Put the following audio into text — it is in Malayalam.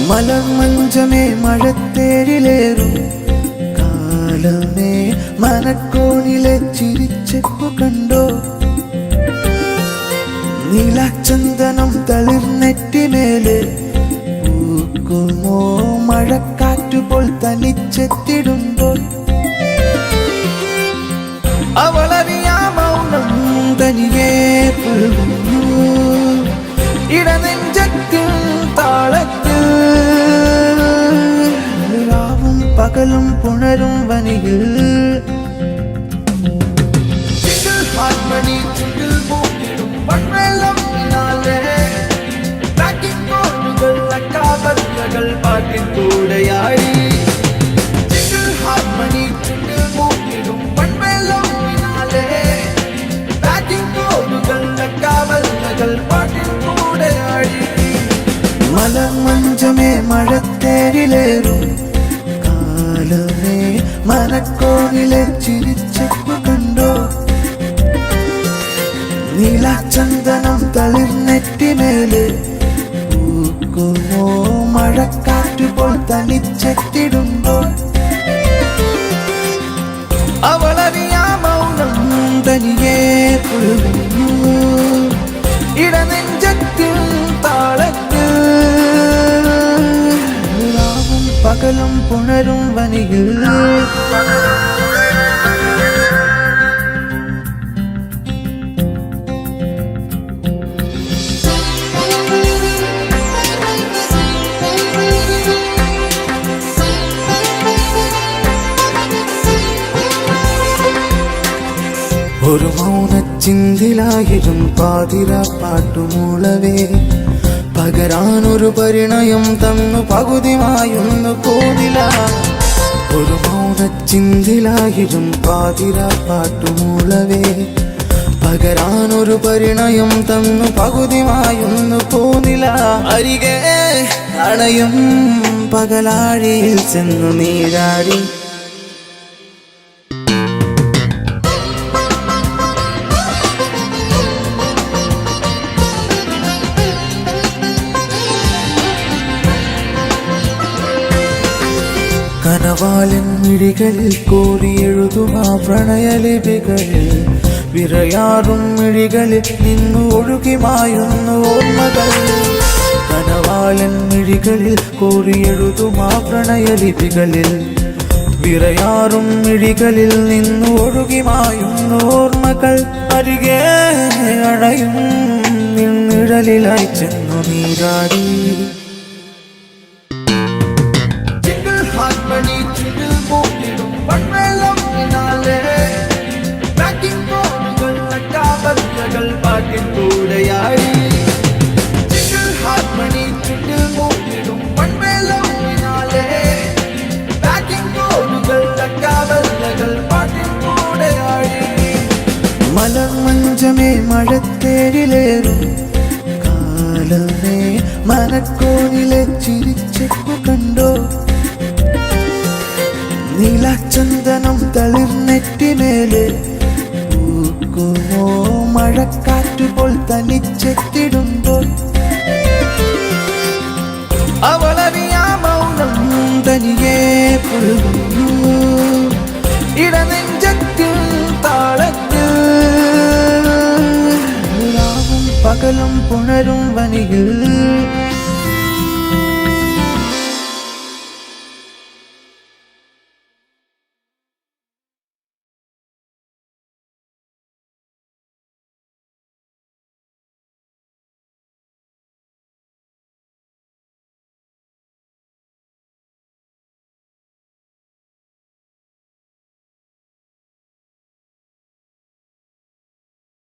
മലർമഞ്ചമേ മഴത്തേരിലേറും കാലമേ മനക്കോണിലെ ചിരിച്ചെപ്പു കണ്ടോ നീലച്ചന്ദനം തളിർനെറ്റിമേലെ പൂക്കുമോ മഴക്കാറ്റുപോൽ തനിച്ചെത്തിടുമ്പോൾ അവളറിയാ മൗനം തനിയെ പുൽകുന്നു ഇടനെഞ്ചത്തിൻ താളത്തിൽ രാവും പകലും പുണരും വനിയിൽ പാട്ടിൻ കൂടെയാടി ഹാർമണി ചുണ്ടിൽ മൂക്കിടും പൺമേളം കാവലുകൾ പാട്ടിൻ കൂടെയാടി മലർമഞ്ചമേ മഴത്തേരിലേറും കാലമേ മനക്കോണിലെ ചിരിച്ചെപ്പു കണ്ടോ നീലച്ചന്ദനം തളിർനെറ്റിമേലെ പൂക്കുമോ മഴക്കാറ്റുപോൽ തനിച്ചെത്തിടുമ്പോൾ അവളറിയാ മൗനം തനിയെ പുൽകുന്നു ഇടനെഞ്ചത്തിൻ താളത്തിൽ രാവും പകലും പുണരും വനിയിൽ ഒരു മൗനച്ചിന്തിലായിരം പാതിര പാട്ടുമൂളവേ പകരാനൊരു പരിണയം തന്നു പകുതിമായൊന്നു പോതില ഒരു മൗനച്ചിന്തിലായിരം പാതിര പാട്ടുമൂളവേ പകരാനൊരു പരിണയം തന്നു പകുതിമായൊന്നു പോതില അരികെ അണയും പകലാഴിയിൽ ചെന്നു നീരാടി കനവാലൻ മിഴികളിൽ കോരിയെഴുതുമാ പ്രണയലിപികളിൽ വിറയാറും മിഴികളിൽ നിന്നു ഒഴുകിമായുന്നു ഓർമ്മകൾ കനവാലൻ മിഴികളിൽ കോരിയെഴുതുമാ പ്രണയലിപികളിൽ വിറയാറും മിഴികളിൽ നിന്നു ഒഴുകിമായുന്നു ഓർമ്മകൾ അരികെ അടയും നിഴലിലായി ചെന്നു നീരാടി പാട്ടിൻ കൂടെയാടി ഹാർമണി ചുണ്ടിൽ മൂക്കിടും പൺമേളം കാവലുകൾ പാട്ടിൻ കൂടെയാടി മലർമഞ്ചമേ മഴത്തേരിലേറും കാലമേ മനക്കോണിലെ ചിരിച്ചെപ്പു കണ്ടോ നീലച്ചന്ദനം തളിർനെറ്റിമേലെ പൂക്കുമോ മഴക്കാറ്റുപോൽ തനിച്ചെത്തിടുമ്പോൾ അവളറിയാ മൗനം തനിയെ പുൽകുന്നു ഇടനെഞ്ചത്തിൻ താളത്തിൽ രാവും പകലും പുണരും വനിയിൽ